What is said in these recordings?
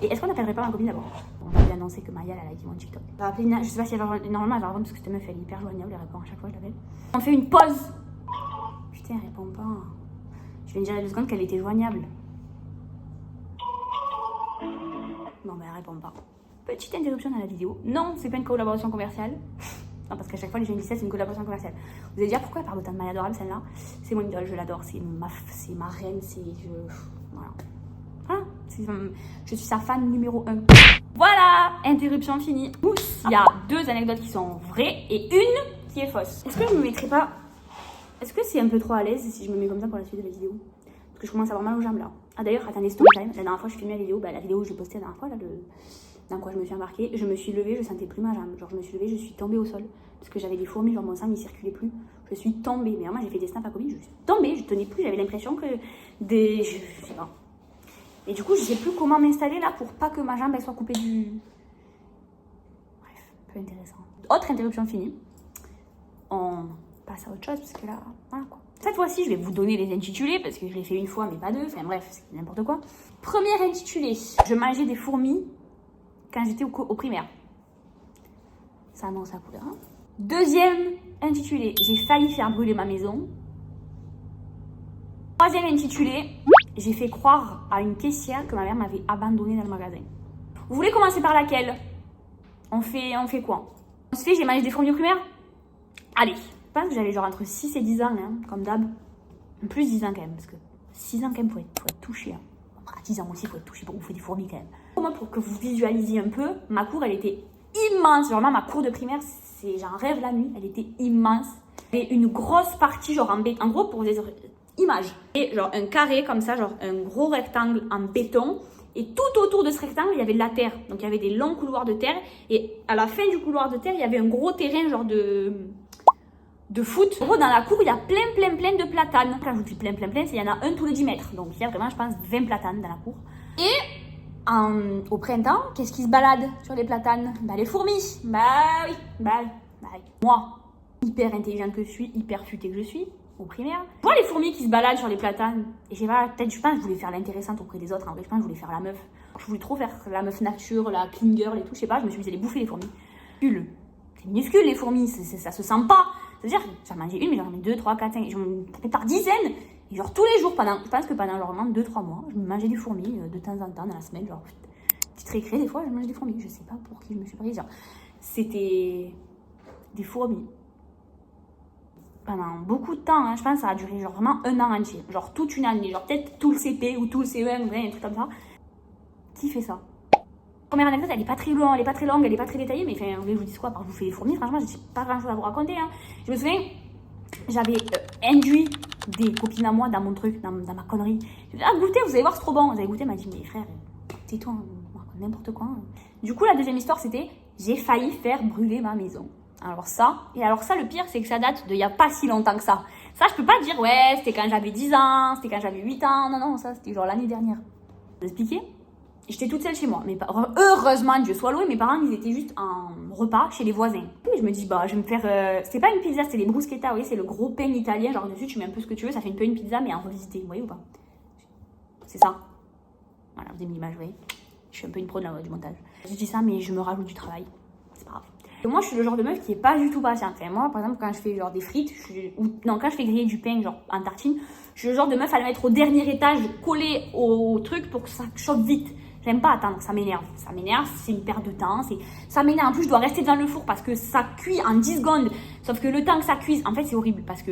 Et est-ce qu'on n'appellerait pas ma copine d'abord? On va lui annoncer que Maya, elle a liké mon TikTok. On va appeler Nina, je sais pas si elle va répondre. Normalement, elle va répondre parce que cette meuf, elle est hyper joignable, elle répond à chaque fois que je l'appelle. On fait une pause. Putain, elle répond pas. Je viens de dire il y a 2 secondes qu'elle était joignable. Non, mais elle répond pas. Petite interruption dans la vidéo. Non, c'est pas une collaboration commerciale. Non, parce qu'à chaque fois, les gens disent ça, c'est une collaboration commerciale. Vous allez dire pourquoi elle parle autant de Maya adorable, celle-là? C'est mon idole, je l'adore. C'est ma reine, c'est. Voilà. Hein, je suis sa fan numéro 1. Voilà, interruption finie. Il y a 2 anecdotes qui sont vraies et une qui est fausse. Est-ce que je me mettrais pas. Est-ce que c'est un peu trop à l'aise si je me mets comme ça pour la suite de la vidéo? Parce que je commence à avoir mal aux jambes là. Ah d'ailleurs, attendez, story time. La dernière fois, je filmais la vidéo. La vidéo que j'ai postée la dernière fois, là, dans quoi je me suis embarquée. Je me suis levée, je sentais plus ma jambe. Genre, je me suis levée, je suis tombée au sol. Parce que j'avais des fourmis, genre mon sang, il circulait plus. Je suis tombée. Mais vraiment, j'ai fait des snaps à copine, je suis tombée. Je tenais plus, j'avais l'impression que des. Je sais pas. Et du coup, je sais plus comment m'installer là pour pas que ma jambe elle soit coupée du. Bref, peu intéressant. Autre interruption finie. On passe à autre chose parce que là, voilà quoi. Cette fois-ci, je vais vous donner les intitulés parce que je l'ai fait une fois mais pas 2. Enfin bref, c'est n'importe quoi. Premier intitulé. Je mangeais des fourmis quand j'étais au primaire. Ça annonce la couleur. Hein. Deuxième intitulé. J'ai failli faire brûler ma maison. Troisième intitulé. J'ai fait croire à une caissière que ma mère m'avait abandonnée dans le magasin. Vous voulez commencer par laquelle? On fait quoi? On se fait j'ai mangé des fourmis au primaire? Allez, je pense que j'avais genre entre 6 et 10 ans, hein, comme d'hab. Plus 10 ans quand même, parce que 6 ans quand même, faut être touché. Hein. À 10 ans aussi, il faut être touché pour bouffer des fourmis quand même. Moi, pour que vous visualisiez un peu, ma cour, elle était immense. Vraiment, ma cour de primaire, j'en rêve la nuit, elle était immense. Et une grosse partie, genre en béton. En gros, pour des images. Et genre un carré comme ça, genre un gros rectangle en béton. Et tout autour de ce rectangle, il y avait de la terre. Donc, il y avait des longs couloirs de terre. Et à la fin du couloir de terre, il y avait un gros terrain genre de foot. En gros, dans la cour, il y a plein de platanes. Quand je vous dis plein, c'est il y en a un tous les 10 mètres. Donc, il y a vraiment, je pense, 20 platanes dans la cour. Et au printemps, qu'est-ce qui se balade sur les platanes? Bah, les fourmis. Bah oui. Moi, hyper intelligente que je suis, hyper futée que je suis, au primaire. Je vois les fourmis qui se baladent sur les platanes. Et je sais pas, peut-être, je pense, je voulais faire l'intéressante auprès des autres. En vrai, je pense, je voulais faire la meuf. Je voulais trop faire la meuf nature, la clean girl et tout. Je sais pas, je me suis dit, j'allais bouffer les fourmis. C'est minuscule, les fourmis. Ça se sent pas. C'est-à-dire, j'en mangeais une, mais j'en ai 2, 3, 4, 5. Je me tapais par dizaines. Et genre, tous les jours, je pense que pendant genre 2-3 mois, je me mangeais des fourmis de temps en temps dans la semaine. Genre, petite récré, des fois, je mangeais des fourmis. Je sais pas pour qui je me suis prise. Genre, c'était des fourmis. Pendant beaucoup de temps, hein, je pense que ça a duré genre vraiment 1 an entier. Genre toute une année. Genre peut-être tout le CP ou tout le CE1, un truc comme ça. Qui fait ça? Première anecdote, elle est pas très longue, elle est pas très détaillée, mais enfin, je vous dis quoi, par je vous fais des fourmis, franchement, j'ai pas grand chose à vous raconter. Hein. Je me souviens, j'avais induit des copines à moi dans mon truc, dans ma connerie. Je me disais, goûtez, vous allez voir, c'est trop bon. Vous avez goûté, elle m'a dit, mais frère, tais-toi, n'importe quoi. Du coup, la deuxième histoire, c'était, j'ai failli faire brûler ma maison. Alors ça, le pire, c'est que ça date d'il y a pas si longtemps que ça. Ça, je peux pas dire, ouais, c'était quand j'avais 10 ans, c'était quand j'avais 8 ans. Non, ça, c'était genre l'année dernière. Vous expliquer? J'étais toute seule chez moi. Heureusement, Dieu soit loué, mes parents, ils étaient juste en repas chez les voisins. Et je me dis, bah, je vais me faire... C'était pas une pizza, c'était des bruschetta, oui, c'est le gros pain italien. Genre dessus, tu mets un peu ce que tu veux, ça fait un peu une pizza, mais en revisité. Vous voyez ou pas? C'est ça. Voilà, vous avez l'image, vous voyez. Je suis un peu une pro du montage. Je dis ça, mais je me rajoute du travail. C'est pas grave. Et moi, je suis le genre de meuf qui est pas du tout patiente. Enfin, moi, par exemple, quand je fais genre des frites, quand je fais griller du pain, genre en tartine, je suis le genre de meuf à le mettre au dernier étage, collé au truc pour que ça chauffe vite. J'aime pas attendre, ça m'énerve. Ça m'énerve, c'est une perte de temps. Ça m'énerve. En plus, je dois rester devant le four parce que ça cuit en 10 secondes. Sauf que le temps que ça cuise, en fait, c'est horrible parce que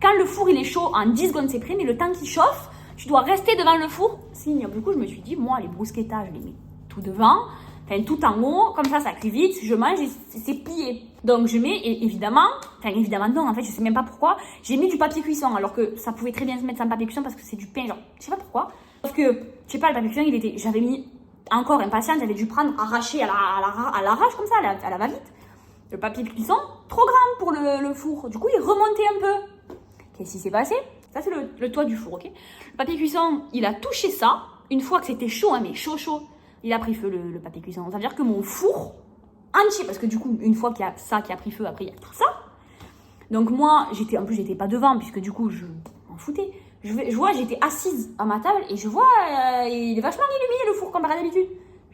quand le four il est chaud, en 10 secondes c'est prêt, mais le temps qu'il chauffe, tu dois rester devant le four. Du coup, je me suis dit, moi, les bruschettas, je les mets tout devant. Enfin, tout en haut, comme ça cuit vite, je mange et c'est plié. Donc, je mets, évidemment non, en fait, je sais même pas pourquoi, j'ai mis du papier cuisson, alors que ça pouvait très bien se mettre sans papier cuisson parce que c'est du pain, genre, je sais pas pourquoi. Sauf que, je sais pas, le papier cuisson, j'avais mis, encore impatiente, j'avais dû prendre, arracher à l'arrache, comme ça, à la va-vite. Le papier cuisson, trop grand pour le four. Du coup, il remontait un peu. Qu'est-ce qui s'est passé? Ça, c'est le toit du four, ok? Le papier cuisson, il a touché ça, une fois que c'était chaud, hein, mais chaud, il a pris feu le papier cuisson. Ça veut dire que mon four entier, parce que du coup, une fois qu'il y a ça qui a pris feu, après il y a tout ça. Donc moi, j'étais pas devant, puisque du coup, je m'en foutais. J'étais assise à ma table et je vois, il est vachement illuminé le four comparé à d'habitude.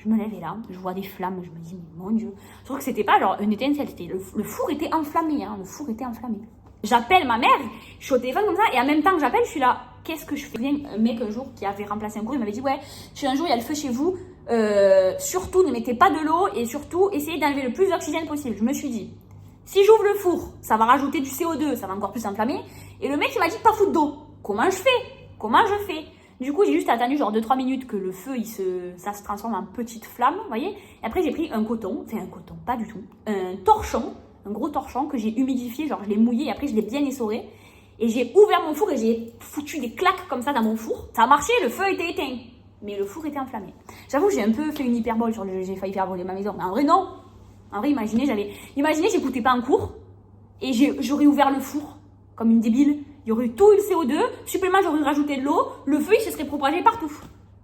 Je me lève et là, je vois des flammes, je me dis, mais mon Dieu. Je trouve que c'était pas genre une étincelle, le four était enflammé, hein, le four était enflammé. J'appelle ma mère, je suis au téléphone comme ça, et en même temps que j'appelle, je suis là, qu'est-ce que je fais? Un mec un jour qui avait remplacé un cours, il m'avait dit, ouais, si un jour il y a le feu chez vous, surtout ne mettez pas de l'eau, et surtout essayez d'enlever le plus d'oxygène possible. Je me suis dit, si j'ouvre le four, ça va rajouter du CO2, ça va encore plus enflammer, et le mec il m'a dit, pas foutre d'eau. Comment je fais? Du coup, j'ai juste attendu genre 2-3 minutes que le feu, ça se transforme en petite flamme, vous voyez. Et après, j'ai pris un coton, pas du tout, un torchon, un gros torchon que j'ai humidifié, genre je l'ai mouillé et après je l'ai bien essoré. Et j'ai ouvert mon four et j'ai foutu des claques comme ça dans mon four. Ça a marché, le feu était éteint, mais le four était enflammé. J'avoue, j'ai un peu fait une hyperbole sur j'ai failli faire brûler ma maison. Mais en vrai, non. En vrai, imaginez, j'écoutais pas en cours et j'aurais ouvert le four comme une débile. Il y aurait eu tout le CO2, supplément j'aurais rajouté de l'eau, le feu il se serait propagé partout.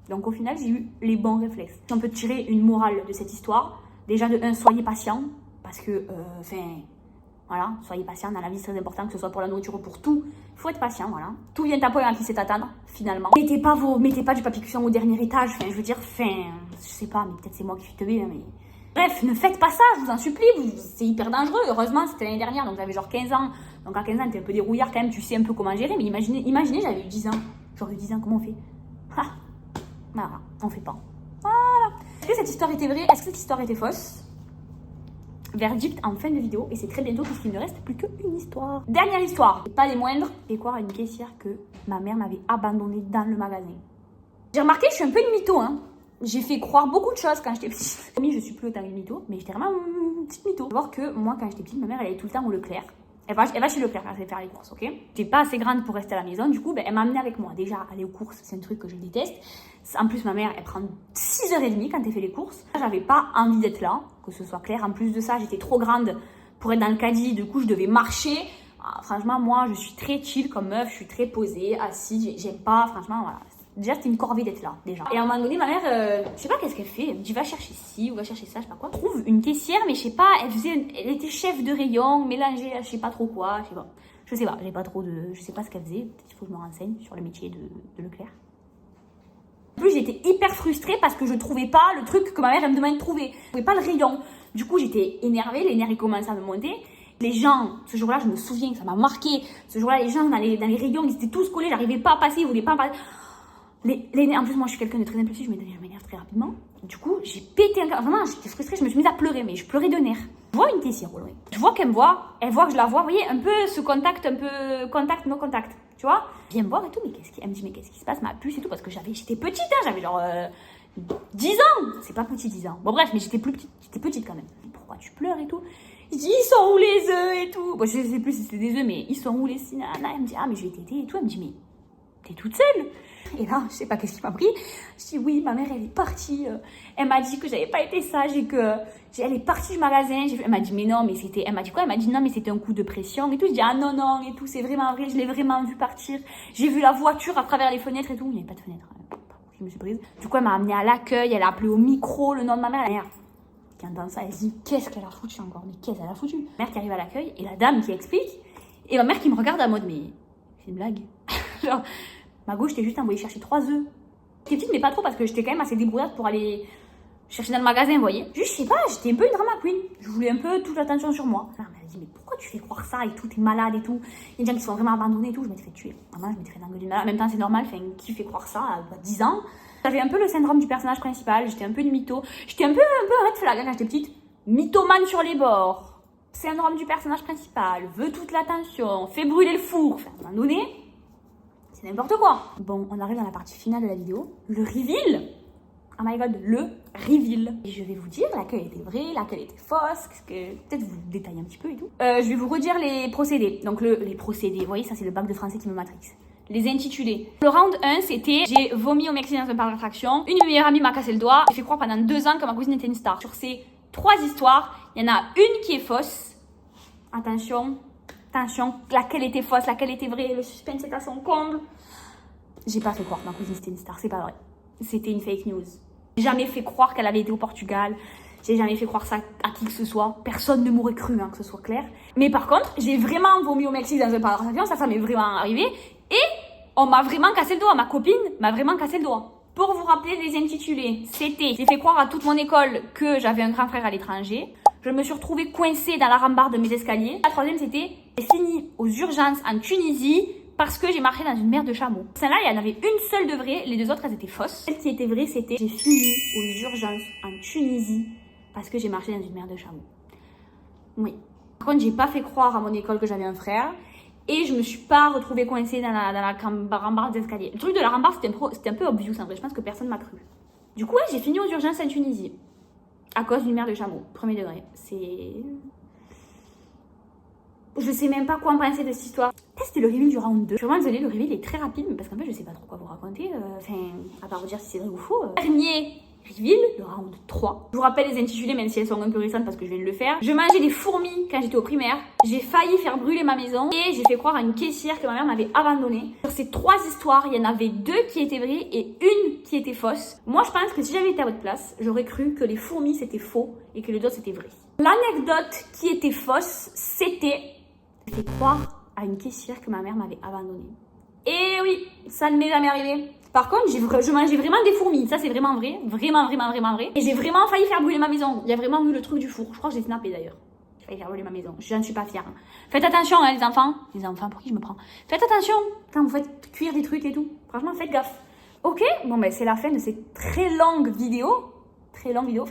Donc au final j'ai eu les bons réflexes. Si on peut tirer une morale de cette histoire, déjà de 1, soyez patient, parce que, voilà, soyez patient, dans la vie c'est très important, que ce soit pour la nourriture ou pour tout, il faut être patient, voilà. Tout vient à point à qui sait attendre, finalement. Mettez pas du papier cuisson au dernier étage, je veux dire, je sais pas, mais peut-être c'est moi qui suis teubée, mais... Bref, ne faites pas ça, je vous en supplie, c'est hyper dangereux. Heureusement, c'était l'année dernière, donc j'avais genre 15 ans. Donc à 15 ans, t'es un peu dérouillard quand même, tu sais un peu comment gérer. Mais imaginez j'avais eu 10 ans. J'aurais eu 10 ans, comment on fait? Voilà, on fait pas. Voilà. Est-ce que cette histoire était vraie? Est-ce que cette histoire était fausse? Verdict en fin de vidéo, et c'est très bientôt puisqu'il ne reste plus qu'une histoire. Dernière histoire, et pas les moindres. J'ai croire à une caissière que ma mère m'avait abandonnée dans le magasin. J'ai remarqué que je suis un peu une mytho, hein. J'ai fait croire beaucoup de choses quand j'étais petite. Je suis plus autant une mytho, mais j'étais vraiment une petite mytho. Faut voir que moi, quand j'étais petite, ma mère, elle allait tout le temps au Leclerc. Elle va chez Leclerc quand elle fait faire les courses, ok? J'étais pas assez grande pour rester à la maison, du coup, elle m'a amenée avec moi. Déjà, aller aux courses, c'est un truc que je déteste. En plus, ma mère, elle prend 6h30 quand elle fait les courses. J'avais pas envie d'être là, que ce soit clair. En plus de ça, j'étais trop grande pour être dans le caddie, du coup, je devais marcher. Franchement, moi, je suis très chill comme meuf, je suis très posée, assise, j'aime pas, franchement, voilà. Déjà, c'était une corvée d'être là, déjà. Et à un moment donné, ma mère, je sais pas qu'est-ce qu'elle fait. Elle me dit, va chercher ci ou va chercher ça, je sais pas quoi. Je trouve une caissière, mais je sais pas, elle était chef de rayon, mélangée à je sais pas trop quoi, je sais pas. Je sais pas, je sais pas ce qu'elle faisait. Peut-être qu'il faut que je me renseigne sur le métier de Leclerc. En plus, j'étais hyper frustrée parce que je trouvais pas le truc que ma mère, elle me demandait de trouver. Je trouvais pas le rayon. Du coup, j'étais énervée, les nerfs, ils commençaient à me monter. Les gens, ce jour-là, je me souviens que ça m'a marqué. Ce jour-là, les gens dans les rayons, ils étaient tous collés, j'arrivais pas à passer, ils voulaient pas passer. En plus, moi, je suis quelqu'un de très impulsif, je m'énerve très rapidement. Du coup, j'ai pété un câble. Vraiment, j'étais frustrée, je me suis mise à pleurer, mais je pleurais de nerfs. Je vois une caissière au loin. Je vois qu'elle me voit, elle voit que je la vois. Vous voyez, un peu ce contact, no contact. Tu vois? Elle vient me voir et tout, mais elle me dit, mais qu'est-ce qui se passe, ma puce et tout, parce que j'étais petite, hein, j'avais genre 10 ans. C'est pas petit, 10 ans. Bon, bref, mais j'étais petite quand même. Pourquoi tu pleures et tout? Je dis, ils sont où les œufs et tout? Bon, je sais plus si c'était des œufs, mais ils sont où les sinana? Elle me dit, ah, mais je vais t'aider et tout. Elle me dit, mais t'es toute seule? Et là, je sais pas qu'est-ce qui m'a pris. Je dis oui, ma mère, elle est partie. Elle m'a dit que j'avais pas été sage et que elle est partie du magasin. Elle m'a dit mais non, mais c'était. Elle m'a dit quoi? Elle m'a dit non, mais c'était un coup de pression et tout. Je dis ah non, non, et tout, c'est vraiment vrai, je l'ai vraiment vu partir. J'ai vu la voiture à travers les fenêtres et tout. Il n'y avait pas de fenêtre. Je me suis prise. Du coup, elle m'a amenée à l'accueil, elle a appelé au micro le nom de ma mère. La mère qui entend ça, elle se dit qu'est-ce qu'elle a foutu encore? Mais qu'est-ce qu'elle a foutu? Ma mère qui arrive à l'accueil et la dame qui explique. Et ma mère qui me regarde en mode mais c'est une blague. Genre. Ma gauche, j'étais juste envoyée chercher 3 œufs. J'étais petite, mais pas trop, parce que j'étais quand même assez débrouillarde pour aller chercher dans le magasin, vous voyez. Juste, je sais pas, j'étais un peu une drama queen. Je voulais un peu toute l'attention sur moi. Elle m'a dit, mais pourquoi tu fais croire ça et tout, t'es malade et tout. Il y a des gens qui sont vraiment abandonnés et tout. Je m'étais fait tuer. Vraiment, je m'étais fait engueuler. En même temps, c'est normal, qui fait croire ça à 10 ans. J'avais un peu le syndrome du personnage principal, j'étais un peu une mytho. J'étais un peu red flag quand j'étais petite. Mythomane sur les bords. Syndrome du personnage principal, veut toute l'attention, fait brûler le four. Enfin, à un moment donné, c'est n'importe quoi. Bon, on arrive dans la partie finale de la vidéo. Le reveal. Oh my god, le reveal. Et je vais vous dire laquelle était vraie, laquelle était fausse. Que peut-être vous détaillez un petit peu et tout. Je vais vous redire les procédés. Donc les procédés, vous voyez, ça c'est le bac de français qui me matrixe. Les intitulés. Le round 1, c'était j'ai vomi au Mexique dans un parc d'attraction. Une de mes meilleures amies m'a cassé le doigt. J'ai fait croire pendant 2 ans que ma cousine était une star. Sur ces 3 histoires, il y en a une qui est fausse. Attention. Attention, laquelle était fausse, laquelle était vraie, le suspense est à son comble. J'ai pas fait croire que ma cousine c'était une star, c'est pas vrai. C'était une fake news. J'ai jamais fait croire qu'elle avait été au Portugal. J'ai jamais fait croire ça à qui que ce soit. Personne ne m'aurait cru, hein, que ce soit clair. Mais par contre, j'ai vraiment vomi au Mexique dans un parc d'attraction, ça m'est vraiment arrivé. Et on m'a vraiment cassé le doigt, ma copine m'a vraiment cassé le doigt. Pour vous rappeler les intitulés, c'était j'ai fait croire à toute mon école que j'avais un grand frère à l'étranger. Je me suis retrouvée coincée dans la rambarde de mes escaliers. La troisième, c'était j'ai fini aux urgences en Tunisie parce que j'ai marché dans une merde de chameau. Celle-là, il y en avait une seule de vraie, les deux autres, elles étaient fausses. Celle qui était vraie, c'était j'ai fini aux urgences en Tunisie parce que j'ai marché dans une merde de chameau. Oui. Par contre, j'ai pas fait croire à mon école que j'avais un frère. Et je me suis pas retrouvée coincée dans la rambarde d'escalier. Le truc de la rambarde, c'était un peu obvious en vrai. Je pense que personne m'a cru. Du coup, ouais, j'ai fini aux urgences en Tunisie. À cause d'une merde de chameau. Premier degré. C'est... Je sais même pas quoi en penser de cette histoire. C'était le reveal du round 2. Je suis vraiment désolée, le reveal est très rapide. Parce qu'en fait, je sais pas trop quoi vous raconter. Enfin, à part vous dire si c'est vrai ou faux. Dernier reveal, le round 3. Je vous rappelle les intitulés, même si elles sont un peu récentes parce que je viens de le faire. Je mangeais des fourmis quand j'étais au primaire. J'ai failli faire brûler ma maison. Et j'ai fait croire à une caissière que ma mère m'avait abandonnée. Sur ces 3 histoires, il y en avait 2 qui étaient vraies et une qui était fausse. Moi, je pense que si j'avais été à votre place, j'aurais cru que les fourmis c'était faux et que les autres c'était vrai. L'anecdote qui était fausse, c'était j'ai fait croire à une caissière que ma mère m'avait abandonnée. Et oui, ça ne m'est jamais arrivé. Par contre, je mangeais vraiment des fourmis. Ça, c'est vraiment vrai. Vraiment vrai. Et j'ai vraiment failli faire brûler ma maison. Il y a vraiment eu le truc du four. Je crois que j'ai snappé d'ailleurs. J'ai failli faire brûler ma maison. Je n'en suis pas fière. Faites attention, hein, les enfants. Les enfants, pour qui je me prends? Faites attention quand vous faites cuire des trucs et tout. Franchement, faites gaffe. Ok, bon, ben c'est la fin de cette très longue vidéo. Très longue vidéo,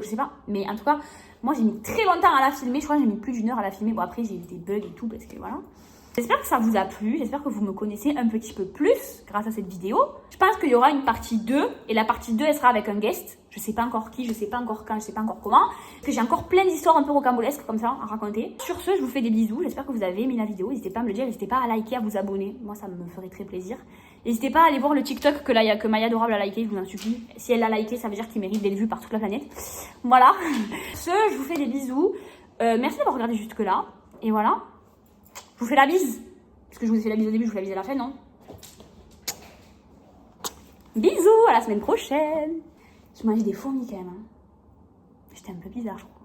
je sais pas. Mais en tout cas, moi, j'ai mis très longtemps à la filmer. Je crois que j'ai mis plus d'1 heure à la filmer. Bon, après, j'ai eu des bugs et tout parce que voilà. J'espère que ça vous a plu, j'espère que vous me connaissez un petit peu plus grâce à cette vidéo. Je pense qu'il y aura une partie 2 et la partie 2 elle sera avec un guest. Je sais pas encore qui, je sais pas encore quand, je sais pas encore comment. Parce que j'ai encore plein d'histoires un peu rocambolesques comme ça à raconter. Sur ce, je vous fais des bisous, j'espère que vous avez aimé la vidéo. N'hésitez pas à me le dire, n'hésitez pas à liker, à vous abonner. Moi ça me ferait très plaisir. N'hésitez pas à aller voir le TikTok que Maya Adorable a liké, je vous en supplie. Si elle l'a liké, ça veut dire qu'il mérite d'être vu par toute la planète. Voilà. Je vous fais des bisous. Merci d'avoir regardé jusque là. Et voilà. Je vous fais la bise. Parce que je vous ai fait la bise au début, je vous fais la bise à la fin, non? Bisous, à la semaine prochaine. Je mangeais des fourmis quand même. Hein. J'étais un peu bizarre, je crois.